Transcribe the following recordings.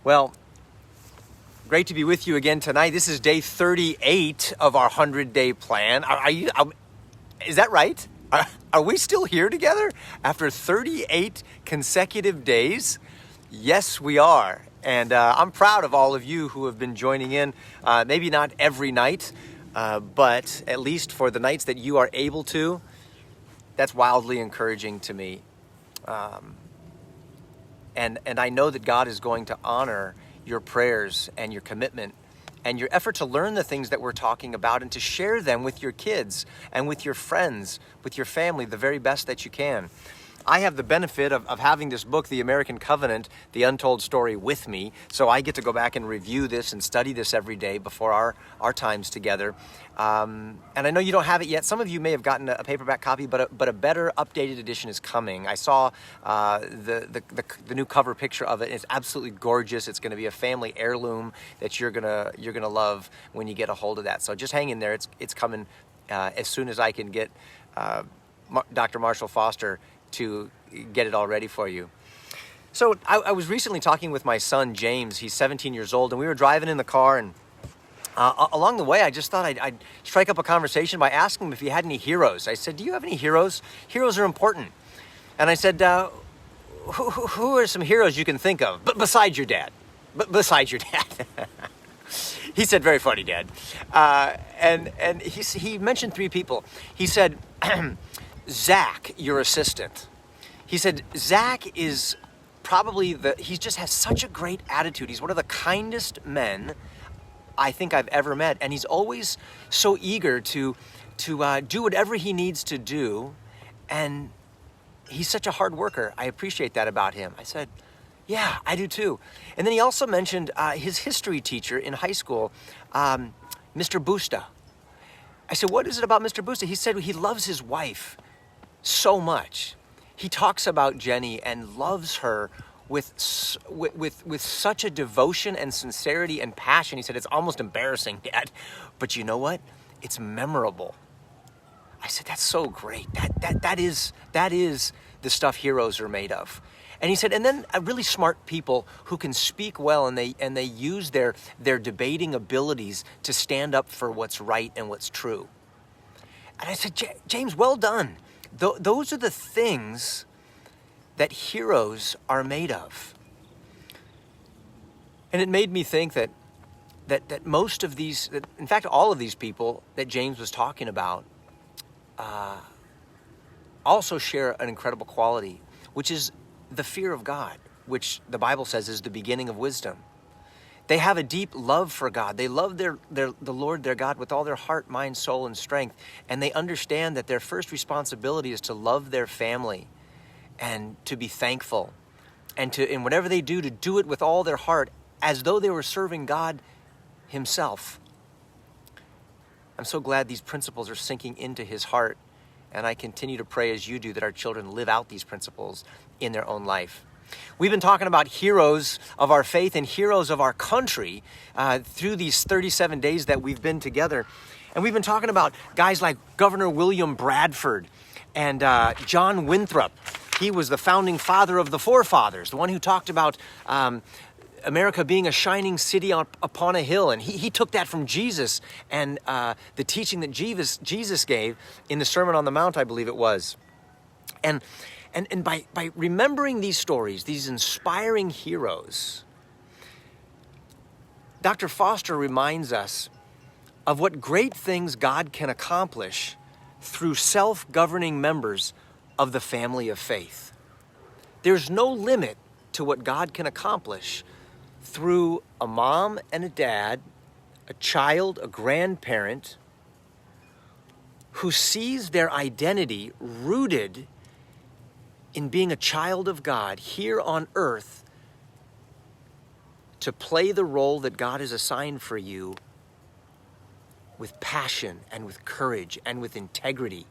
Well, great to be with you again tonight. This is day 38 of our 100-day plan. Is that right? Are we still here together after 38 consecutive days? Yes, we are. And I'm proud of all of you who have been joining in, maybe not every night, but at least for the nights that you are able to. That's wildly encouraging to me. And I know that God is going to honor your prayers and your commitment and your effort to learn the things that we're talking about and to share them with your kids and with your friends, with your family, the very best that you can. I have the benefit of having this book, The American Covenant, The Untold Story, with me. So I get to go back and review this and study this every day before our times together. And I know you don't have it yet. Some of you may have gotten a paperback copy, but a better updated edition is coming. I saw the new cover picture of it. It's absolutely gorgeous. It's going to be a family heirloom that you're gonna love when you get a hold of that. So just hang in there. It's coming as soon as I can get Dr. Marshall Foster to get it all ready for you. So I was recently talking with my son, James. He's 17 years old, and we were driving in the car, and along the way, I just thought I'd strike up a conversation by asking him if he had any heroes. I said, do you have any heroes? Heroes are important. And I said, who are some heroes you can think of, besides your dad? Besides your dad. He said, very funny, Dad. And he mentioned three people. He said, Zach, your assistant. He said, Zach is probably he just has such a great attitude. He's one of the kindest men I think I've ever met. And he's always so eager to do whatever he needs to do. And he's such a hard worker. I appreciate that about him. I said, yeah, I do too. And then he also mentioned his history teacher in high school, Mr. Busta. I said, what is it about Mr. Busta? He said he loves his wife so much. He talks about Jenny and loves her with such a devotion and sincerity and passion. He said, it's almost embarrassing, Dad, but you know what? It's memorable. I said, that's so great. That is the stuff heroes are made of. And he said, and then really smart people who can speak well and they use their debating abilities to stand up for what's right and what's true. And I said, James, well done. Those are the things that heroes are made of. And it made me think that most of these, in fact, all of these people that James was talking about also share an incredible quality, which is the fear of God, which the Bible says is the beginning of wisdom. They have a deep love for God. They love the Lord, their God, with all their heart, mind, soul, and strength. And they understand that their first responsibility is to love their family and to be thankful. And in whatever they do, to do it with all their heart, as though they were serving God himself. I'm so glad these principles are sinking into his heart. And I continue to pray as you do that our children live out these principles in their own life. We've been talking about heroes of our faith and heroes of our country through these 37 days that we've been together. And we've been talking about guys like Governor William Bradford and John Winthrop. He was the founding father of the forefathers, the one who talked about America being a shining city upon a hill. And he took that from Jesus and the teaching that Jesus gave in the Sermon on the Mount, I believe it was. And by remembering these stories, these inspiring heroes, Dr. Foster reminds us of what great things God can accomplish through self-governing members of the family of faith. There's no limit to what God can accomplish through a mom and a dad, a child, a grandparent, who sees their identity rooted in being a child of God here on earth to play the role that God has assigned for you with passion and with courage and with integrity,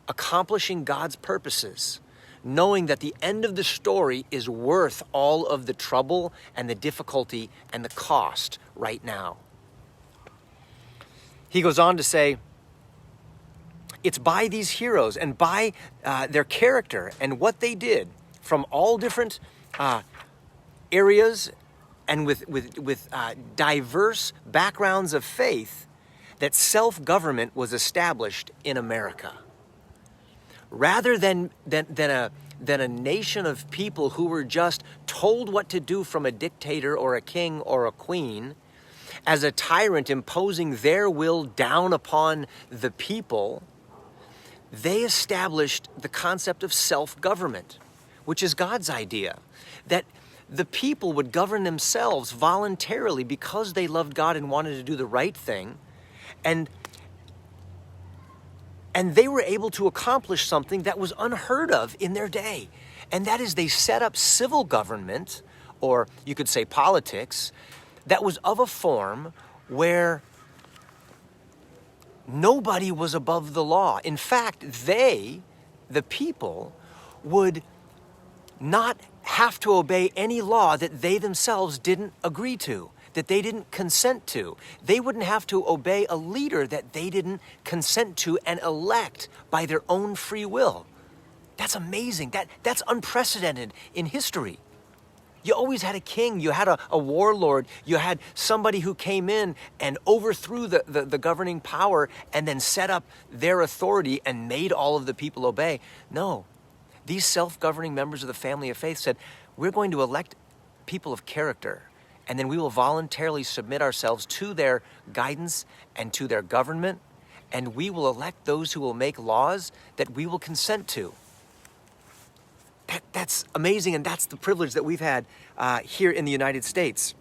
accomplishing God's purposes, knowing that the end of the story is worth all of the trouble and the difficulty and the cost right now. He goes on to say, it's by these heroes and by their character and what they did from all different areas and with diverse backgrounds of faith that self-government was established in America. Rather than a nation of people who were just told what to do from a dictator or a king or a queen, as a tyrant imposing their will down upon the people, they established the concept of self-government, which is God's idea, that the people would govern themselves voluntarily because they loved God and wanted to do the right thing, and they were able to accomplish something that was unheard of in their day. And that is they set up civil government, or you could say politics, that was of a form where nobody was above the law. In fact, the people, would not have to obey any law that they themselves didn't agree to, that they didn't consent to. They wouldn't have to obey a leader that they didn't consent to and elect by their own free will. That's amazing. That's unprecedented in history. You always had a king, you had a warlord, you had somebody who came in and overthrew the governing power and then set up their authority and made all of the people obey. No, these self-governing members of the family of faith said, we're going to elect people of character, and then we will voluntarily submit ourselves to their guidance and to their government, and we will elect those who will make laws that we will consent to. That's amazing, and that's the privilege that we've had here in the United States.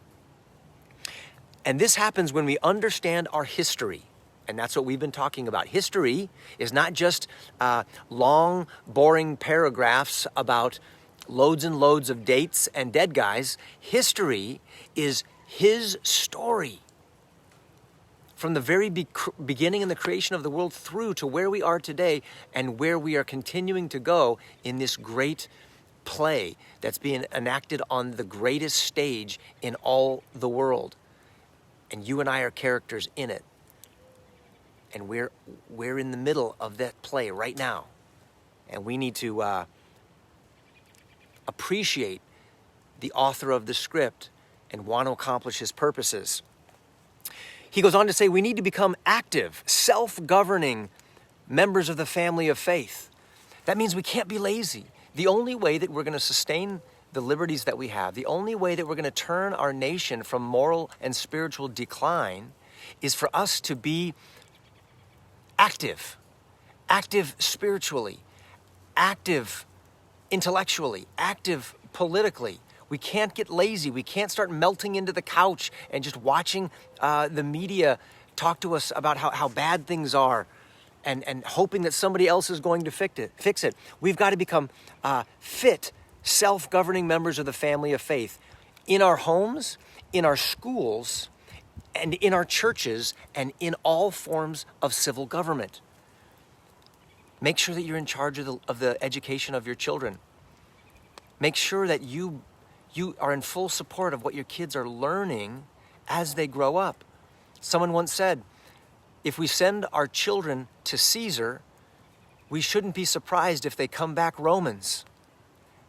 And this happens when we understand our history, and that's what we've been talking about. History is not just long, boring paragraphs about loads and loads of dates and dead guys. History is his story. From the very beginning in the creation of the world through to where we are today and where we are continuing to go in this great play that's being enacted on the greatest stage in all the world. And you and I are characters in it. And we're in the middle of that play right now. And we need to appreciate the author of the script and want to accomplish his purposes. He goes on to say we need to become active, self-governing members of the family of faith. That means we can't be lazy. The only way that we're going to sustain the liberties that we have, the only way that we're going to turn our nation from moral and spiritual decline is for us to be active spiritually, active intellectually, active politically. We can't get lazy. We can't start melting into the couch and just watching the media talk to us about how bad things are and hoping that somebody else is going to fix it. We've got to become fit, self-governing members of the family of faith in our homes, in our schools, and in our churches, and in all forms of civil government. Make sure that you're in charge of the education of your children. Make sure that you are in full support of what your kids are learning as they grow up. Someone once said, if we send our children to Caesar, we shouldn't be surprised if they come back Romans.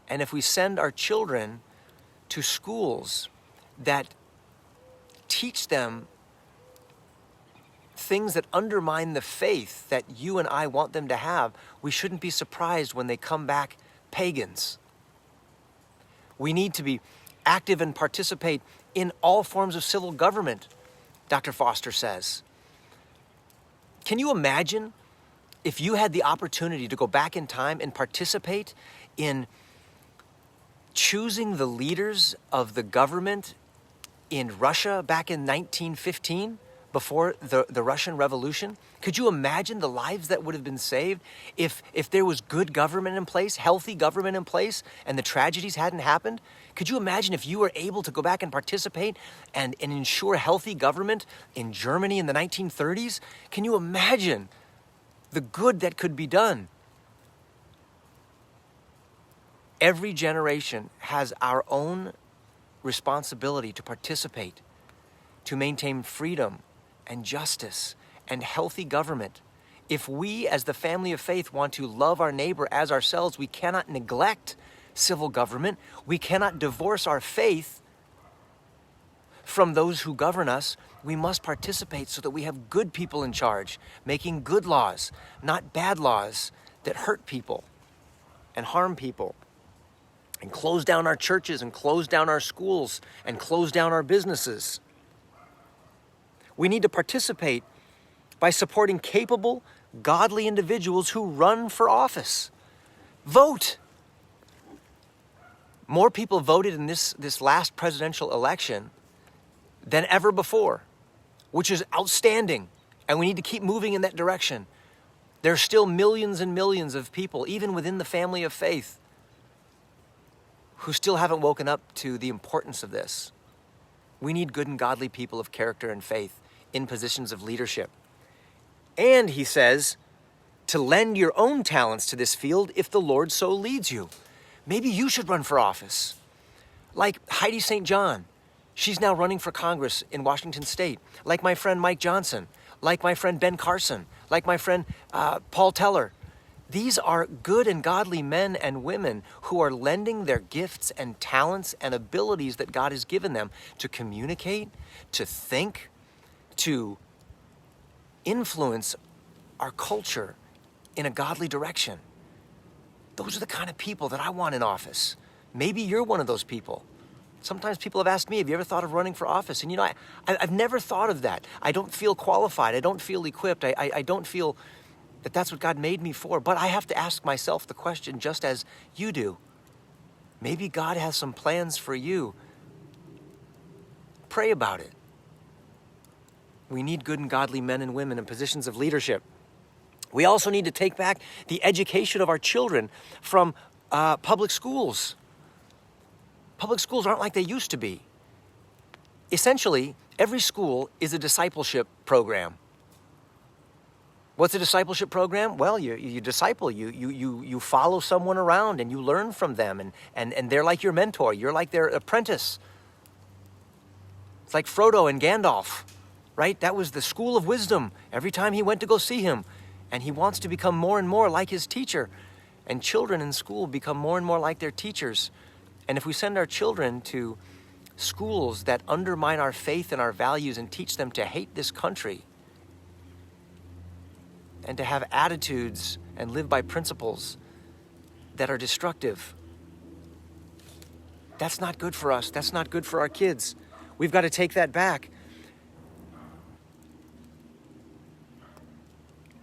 And if we send our children to schools that teach them things that undermine the faith that you and I want them to have, we shouldn't be surprised when they come back pagans. We need to be active and participate in all forms of civil government, Dr. Foster says. Can you imagine if you had the opportunity to go back in time and participate in choosing the leaders of the government in Russia back in 1915, before the Russian Revolution? Could you imagine the lives that would have been saved if there was good government in place, healthy government in place, and the tragedies hadn't happened? Could you imagine if you were able to go back and participate and ensure healthy government in Germany in the 1930s? Can you imagine the good that could be done? Every generation has our own responsibility to participate, to maintain freedom and justice and healthy government. If we, as the family of faith, want to love our neighbor as ourselves, we cannot neglect civil government. We cannot divorce our faith from those who govern us, we must participate so that we have good people in charge, making good laws, not bad laws that hurt people and harm people, and close down our churches and close down our schools and close down our businesses. We need to participate by supporting capable, godly individuals who run for office. Vote. More people voted in this last presidential election than ever before, which is outstanding, and we need to keep moving in that direction. There are still millions and millions of people, even within the family of faith, who still haven't woken up to the importance of this. We need good and godly people of character and faith in positions of leadership. And he says, to lend your own talents to this field if the Lord so leads you. Maybe you should run for office. Like Heidi St. John. She's now running for Congress in Washington State. Like my friend Mike Johnson. Like my friend Ben Carson. Like my friend Paul Teller. These are good and godly men and women who are lending their gifts and talents and abilities that God has given them to communicate, to think, to influence our culture in a godly direction. Those are the kind of people that I want in office. Maybe you're one of those people. Sometimes people have asked me, have you ever thought of running for office? And I've never thought of that. I don't feel qualified. I don't feel equipped. I don't feel that that's what God made me for. But I have to ask myself the question just as you do. Maybe God has some plans for you. Pray about it. We need good and godly men and women in positions of leadership. We also need to take back the education of our children from public schools. Public schools aren't like they used to be. Essentially, every school is a discipleship program. What's a discipleship program? Well, you disciple, you follow someone around and you learn from them, and they're like your mentor. You're like their apprentice. It's like Frodo and Gandalf, right? That was the school of wisdom every time he went to go see him. And he wants to become more and more like his teacher. And children in school become more and more like their teachers. And if we send our children to schools that undermine our faith and our values and teach them to hate this country and to have attitudes and live by principles that are destructive, that's not good for us. That's not good for our kids. We've got to take that back.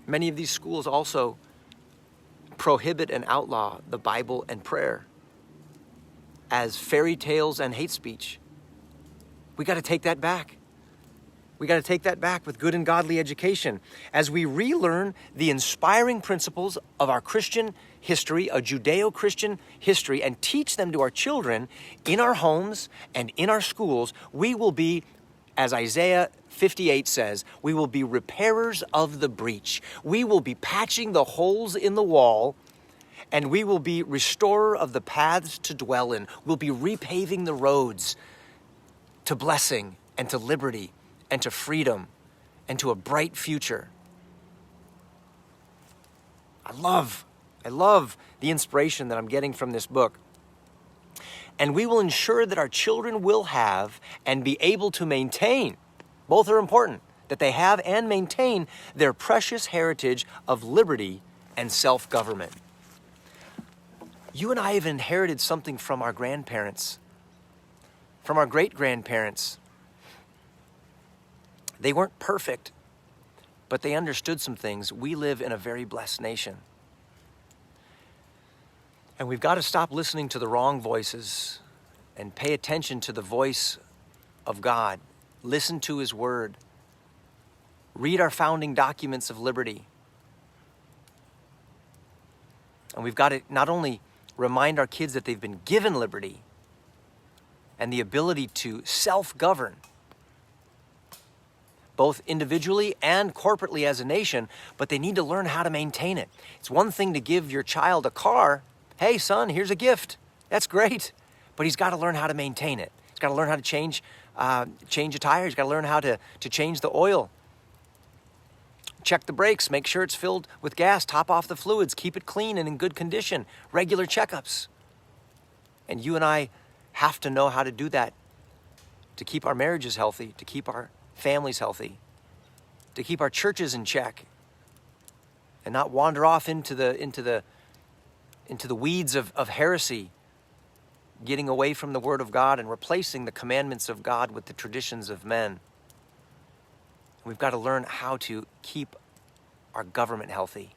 Many of these schools also prohibit and outlaw the Bible and prayer as fairy tales and hate speech. We got to take that back. We got to take that back with good and godly education as we relearn the inspiring principles of our Christian history, a Judeo-Christian history, and teach them to our children in our homes and in our schools. We will be, as Isaiah 58 says, we will be repairers of the breach. We will be patching the holes in the wall, and we will be restorer of the paths to dwell in. We'll be repaving the roads to blessing and to liberty and to freedom and to a bright future. I love the inspiration that I'm getting from this book. And we will ensure that our children will have and be able to maintain, both are important, that they have and maintain their precious heritage of liberty and self-government. You and I have inherited something from our grandparents, from our great-grandparents. They weren't perfect, but they understood some things. We live in a very blessed nation. And we've got to stop listening to the wrong voices and pay attention to the voice of God. Listen to his word. Read our founding documents of liberty. And we've got to not only remind our kids that they've been given liberty and the ability to self-govern, both individually and corporately as a nation, but they need to learn how to maintain it. It's one thing to give your child a car. Hey, son, here's a gift. That's great. But he's got to learn how to maintain it. He's got to learn how to change a tire. He's got to learn how to change the oil. Check the brakes. Make sure it's filled with gas. Top off the fluids. Keep it clean and in good condition. Regular checkups. And you and I have to know how to do that to keep our marriages healthy, to keep our families healthy, to keep our churches in check, and not wander off into the weeds of heresy, getting away from the Word of God and replacing the commandments of God with the traditions of men. We've got to learn how to keep our government healthy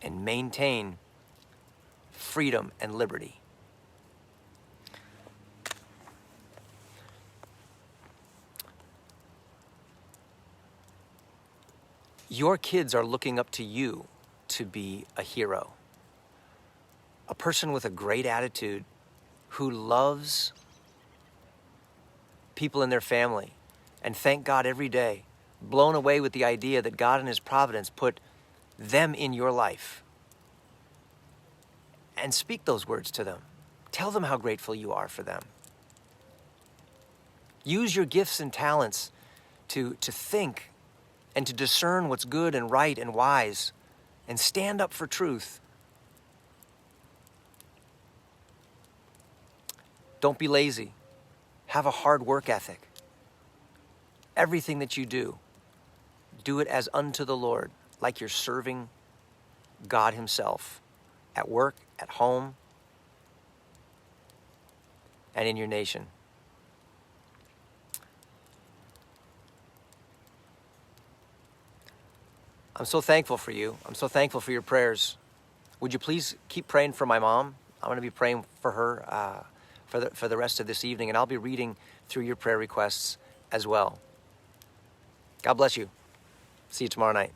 and maintain freedom and liberty. Your kids are looking up to you to be a hero, a person with a great attitude who loves people in their family and thank God every day, blown away with the idea that God in His providence put them in your life. And speak those words to them. Tell them how grateful you are for them. Use your gifts and talents to think and to discern what's good and right and wise, and stand up for truth. Don't be lazy. Have a hard work ethic. Everything that you do, do it as unto the Lord, like you're serving God Himself, at work, at home, and in your nation. I'm so thankful for you. I'm so thankful for your prayers. Would you please keep praying for my mom? I'm going to be praying for her for the rest of this evening, and I'll be reading through your prayer requests as well. God bless you. See you tomorrow night.